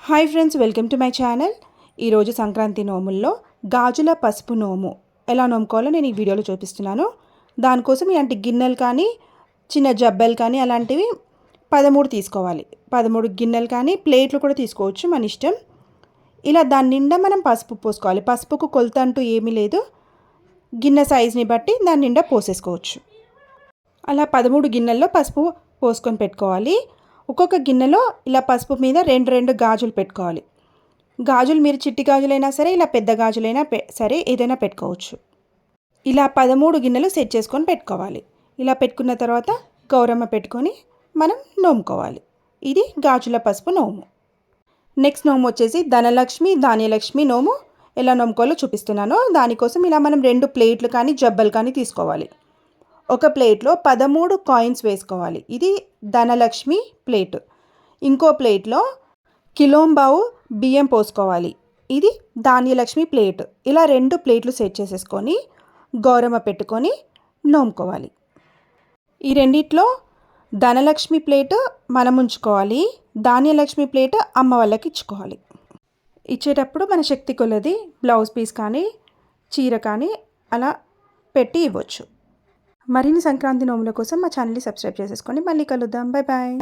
Hi friends, welcome to my channel. ఈరోజు సంక్రాంతి నోముల్లో గాజుల పసుపు నోము ఎలా నోముకోవాలో నేను ఈ వీడియోలో చూపిస్తున్నాను. దానికోసం ఇలాంటి గిన్నెలు కానీ చిన్న జబ్బెలు కానీ అలాంటివి 13 తీసుకోవాలి. 13 గిన్నెలు కానీ ప్లేట్లు కూడా తీసుకోవచ్చు, మన ఇష్టం. ఇలా దాని నిండా మనం పసుపు పోసుకోవాలి. పసుపుకు కొలత అంటూ ఏమీ లేదు, గిన్నె సైజుని బట్టి దాని నిండా పోసేసుకోవచ్చు. అలా 13 గిన్నెల్లో పసుపు పోసుకొని పెట్టుకోవాలి. ఒక్కొక్క గిన్నెలో ఇలా పసుపు మీద రెండు గాజులు పెట్టుకోవాలి. గాజులు మీరు చిట్టి గాజులైనా సరే, ఇలా పెద్ద గాజులైనా సరే ఏదైనా పెట్టుకోవచ్చు. ఇలా 13 గిన్నెలు సెట్ చేసుకొని పెట్టుకోవాలి. ఇలా పెట్టుకున్న తర్వాత గౌరమ్మ పెట్టుకొని మనం నోముకోవాలి. ఇది గాజుల పసుపు నోము. నెక్స్ట్ నోము వచ్చేసి ధనలక్ష్మి ధాన్యలక్ష్మి నోము ఎలా నోముకోవాలో చూపిస్తున్నాను. దానికోసం ఇలా మనం 2 ప్లేట్లు కానీ జబ్బలు కానీ తీసుకోవాలి. ఒక ప్లేట్లో 13 కాయిన్స్ వేసుకోవాలి. ఇది ధనలక్ష్మి ప్లేట్. ఇంకో ప్లేట్లో కిలోంబావు బియ్యం పోసుకోవాలి. ఇది ధాన్యలక్ష్మి ప్లేట్. ఇలా 2 ప్లేట్లు సెట్ చేసేసుకొని గౌరమ్మ పెట్టుకొని నోముకోవాలి. ఈ రెండిట్లో ధనలక్ష్మి ప్లేట్ మనం ఉంచుకోవాలి, ధాన్యలక్ష్మి ప్లేట్ అమ్మ వాళ్ళకి ఇచ్చుకోవాలి. ఇచ్చేటప్పుడు మన శక్తి కొలది బ్లౌజ్ పీస్ కానీ చీర కానీ అలా పెట్టి ఇవ్వచ్చు. మరిన్ని సంక్రాంతి నోముల కోసం మా ఛానల్ని సబ్స్క్రైబ్ చేసేసుకోండి. మళ్ళీ కలుద్దాం. Bye bye.